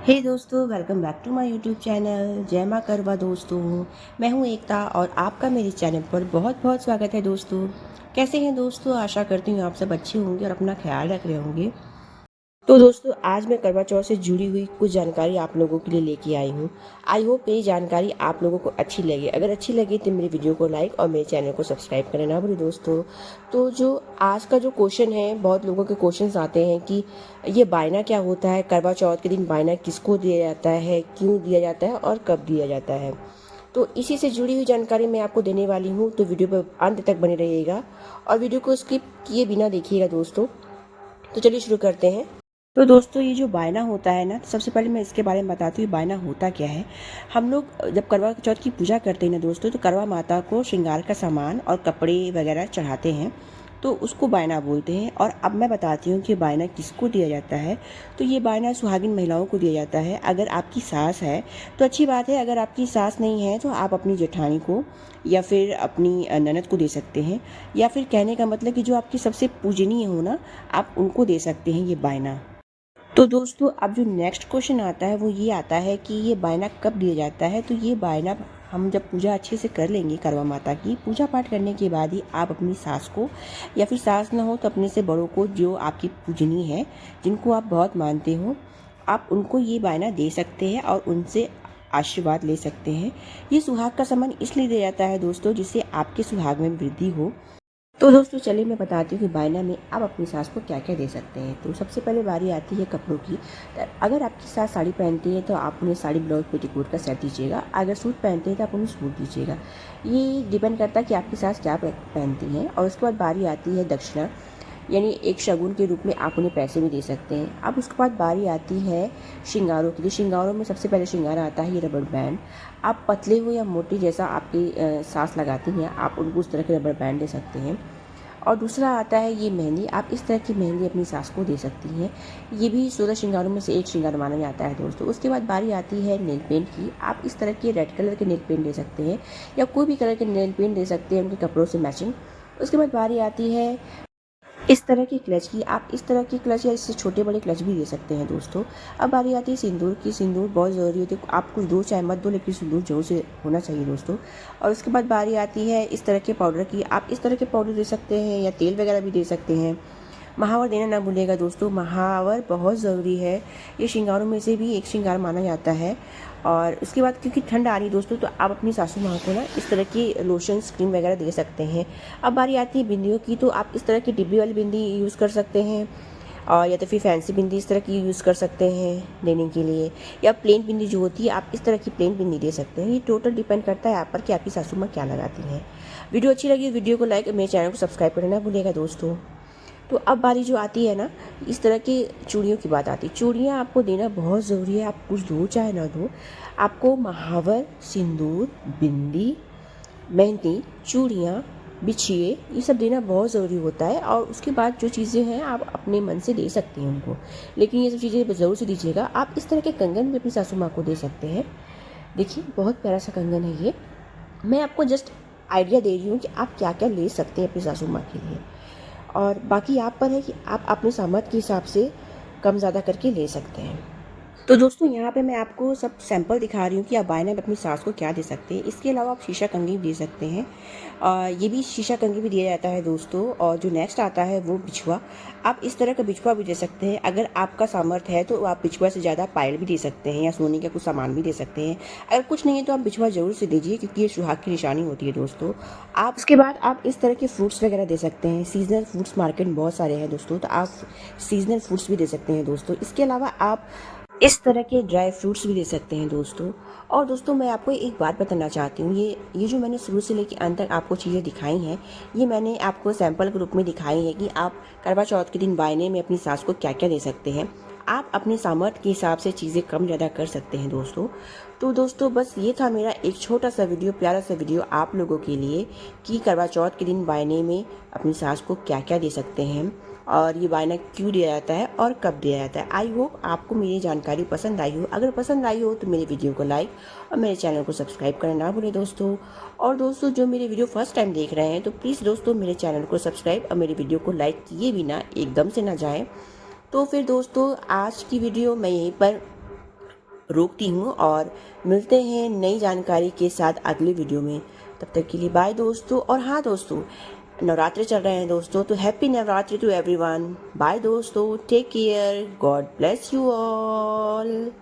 हे दोस्तों, welcome back to my YouTube channel जय माँ करवा। दोस्तों मैं हूँ एकता और आपका मेरे चैनल पर बहुत बहुत स्वागत है। दोस्तों कैसे हैं दोस्तों? आशा करती हूँ आप सब अच्छे होंगे और अपना ख्याल रख रहे होंगे। तो दोस्तों आज मैं करवा चौथ से जुड़ी हुई कुछ जानकारी आप लोगों के लिए लेके आई हूँ। आई होप मेरी जानकारी आप लोगों को अच्छी लगे। अगर अच्छी लगी तो मेरी वीडियो को लाइक और मेरे चैनल को सब्सक्राइब करना ना भूलें दोस्तों। तो जो आज का जो क्वेश्चन है, बहुत लोगों के क्वेश्चंस आते हैं कि ये बायना क्या होता है, करवा चौथ के दिन बायना किसको दिया जाता है, क्यों दिया जाता है और कब दिया जाता है। तो इसी से जुड़ी हुई जानकारी मैं आपको देने वाली हूँ, तो वीडियो पर अंत तक बने रहिएगा और वीडियो को स्किप किए बिना देखिएगा दोस्तों। तो चलिए शुरू करते हैं। तो दोस्तों ये जो बायना होता है ना, तो सबसे पहले मैं इसके बारे में बताती हूँ बायना होता क्या है। हम लोग जब करवा चौथ की पूजा करते हैं ना दोस्तों, तो करवा माता को श्रृंगार का सामान और कपड़े वगैरह चढ़ाते हैं, तो उसको बायना बोलते हैं। और अब मैं बताती हूँ कि बायना किसको दिया जाता है। तो ये बायना सुहागिन महिलाओं को दिया जाता है। अगर आपकी सास है तो अच्छी बात है, अगर आपकी सास नहीं है तो आप अपनी जेठानी को या फिर अपनी ननद को दे सकते हैं, या फिर कहने का मतलब कि जो आपकी सबसे पूजनीय हो ना, आप उनको दे सकते हैं ये बायना। तो दोस्तों अब जो नेक्स्ट क्वेश्चन आता है वो ये आता है कि ये बायना कब दिया जाता है। तो ये बायना हम जब पूजा अच्छे से कर लेंगे, करवा माता की पूजा पाठ करने के बाद ही आप अपनी सास को, या फिर सास ना हो तो अपने से बड़ों को, जो आपकी पूजनी है, जिनको आप बहुत मानते हो, आप उनको ये बायना दे सकते हैं और उनसे आशीर्वाद ले सकते हैं। ये सुहाग का सामान इसलिए दिया जाता है दोस्तों, जिससे आपके सुहाग में वृद्धि हो। तो दोस्तों चलिए मैं बताती हूँ कि बायना में आप अपनी सास को क्या क्या दे सकते हैं। तो सबसे पहले बारी आती है कपड़ों की। तो अगर आपकी सास साड़ी पहनती है तो आप उन्हें साड़ी ब्लाउज पेटीकोट का सेट दीजिएगा। अगर सूट पहनते हैं तो आप उन्हें सूट दीजिएगा। ये डिपेंड करता है कि आपकी सास क्या पहनती हैं। और उसके बाद बारी आती है दक्षिणा, यानी एक शगुन के रूप में आप उन्हें पैसे भी दे सकते हैं। अब उसके बाद बारी आती है श्रृंगारों की। श्रृंगारों में सबसे पहले श्रृंगार आता है ये रबड़ बैंड। आप पतले हो या मोटे, जैसा आपकी सास लगाती हैं, आप उनको उस तरह के रबड़ बैंड दे सकते हैं। और दूसरा आता है ये मेहंदी। आप इस तरह की मेहंदी अपनी सास को दे सकती हैं। ये भी 16 श्रृंगारों में से एक श्रृंगार माना जाता है दोस्तों। उसके बाद बारी आती है नेल पेंट की। आप इस तरह के रेड कलर के नेल पेंट दे सकते हैं, या कोई भी कलर के नेल पेंट दे सकते हैं उनके कपड़ों से मैचिंग। उसके बाद बारी आती है इस तरह की क्लच की। आप इस तरह की क्लच या इससे छोटे बड़े क्लच भी दे सकते हैं दोस्तों। अब बारी आती है सिंदूर की। सिंदूर बहुत ज़रूरी होती है। आप कुछ दो चाहे मत दो, लेकिन सिंदूर जरूर से होना चाहिए दोस्तों। और उसके बाद बारी आती है इस तरह के पाउडर की। आप इस तरह के पाउडर दे सकते हैं या तेल वगैरह भी दे सकते हैं। महावर देना ना भूलिएगा दोस्तों, महावर बहुत ज़रूरी है। ये श्रृंगारों में से भी एक श्रृंगार माना जाता है। और उसके बाद क्योंकि ठंड आ रही है दोस्तों, तो आप अपनी सासू माँ को ना इस तरह की लोशन क्रीम वगैरह दे सकते हैं। अब बारी आती है बिंदियों की। तो आप इस तरह की डिब्बी वाली बिंदी यूज़ कर सकते हैं, और या तो फिर फैंसी बिंदी इस तरह की यूज़ कर सकते हैं देने के लिए, या प्लेन बिंदी जो होती है आप इस तरह की प्लेन बिंदी दे सकते हैं। ये टोटल डिपेंड करता है आप पर कि आपकी सासू माँ क्या लगाती हैं। वीडियो अच्छी लगी वीडियो को लाइक, मेरे चैनल को सब्सक्राइब करना ना भूलिएगा दोस्तों। तो अब बारी जो आती है ना, इस तरह की चूड़ियों की बात आती है। चूड़ियाँ आपको देना बहुत ज़रूरी है। आप कुछ दो चाहे ना दो, आपको महावर, सिंदूर, बिंदी, मेहंदी, चूड़ियाँ, बिछिए, ये सब देना बहुत ज़रूरी होता है। और उसके बाद जो चीज़ें हैं आप अपने मन से दे सकते हैं उनको, लेकिन ये सब चीज़ें ज़रूर से दीजिएगा। आप इस तरह के कंगन भी अपनी सासू माँ को दे सकते हैं। देखिए बहुत प्यारा सा कंगन है ये। मैं आपको जस्ट आइडिया दे रही हूँ कि आप क्या क्या ले सकते हैं अपनी सासू माँ के लिए, और बाकी आप पर है कि आप अपने सामर्थ्य के हिसाब से कम ज़्यादा करके ले सकते हैं। तो दोस्तों यहाँ पे मैं आपको सब सैंपल दिखा रही हूँ कि आप बायना में अपनी सास को क्या दे सकते हैं। इसके अलावा आप शीशा कंघी भी दे सकते हैं, ये भी शीशा कंघी भी दिया जाता है दोस्तों। और जो नेक्स्ट आता है वो बिछुआ। आप इस तरह का बिछुआ भी दे सकते हैं। अगर आपका सामर्थ्य है तो आप बिछुआ से ज़्यादा पायल भी दे सकते हैं, या सोने का कुछ सामान भी दे सकते हैं। अगर कुछ नहीं है तो आप बिछुआ ज़रूर से दीजिए, क्योंकि ये सुहाग की निशानी होती है दोस्तों। आप उसके बाद आप इस तरह के फ्रूट्स वगैरह दे सकते हैं। सीजनल फ्रूट्स मार्केट में बहुत सारे हैं दोस्तों, तो आप सीजनल फ्रूट्स भी दे सकते हैं दोस्तों। इसके अलावा आप इस तरह के ड्राई फ्रूट्स भी दे सकते हैं दोस्तों। और दोस्तों मैं आपको एक बात बताना चाहती हूँ, ये जो मैंने शुरू से लेकर अंत तक आपको चीज़ें दिखाई हैं, ये मैंने आपको सैंपल के रूप में दिखाई है कि आप करवा चौथ के दिन बायने में अपनी सास को क्या क्या दे सकते हैं। आप अपने सामर्थ्य के हिसाब से चीज़ें कम ज़्यादा कर सकते हैं दोस्तों। तो दोस्तों बस ये था मेरा एक छोटा सा वीडियो, प्यारा सा वीडियो आप लोगों के लिए, कि करवा चौथ के दिन बायने में अपनी सास को क्या क्या दे सकते हैं, और ये बायना क्यों दिया जाता है और कब दिया जाता है। आई होप आपको मेरी जानकारी पसंद आई हो। अगर पसंद आई हो तो मेरे वीडियो को लाइक और मेरे चैनल को सब्सक्राइब करना ना भूलें दोस्तों। और दोस्तों जो मेरे वीडियो फर्स्ट टाइम देख रहे हैं तो प्लीज़ दोस्तों मेरे चैनल को सब्सक्राइब और मेरी वीडियो को लाइक किए बिना एकदम से ना जाएं। तो फिर दोस्तों आज की वीडियो मैं यहीं पर रोकती हूँ और मिलते हैं नई जानकारी के साथ अगले वीडियो में। तब तक के लिए बाय दोस्तों। और हाँ दोस्तों, नवरात्रि चल रहे हैं दोस्तों, तो happy Navratri to everyone. Bye दोस्तों, take care, God bless you all.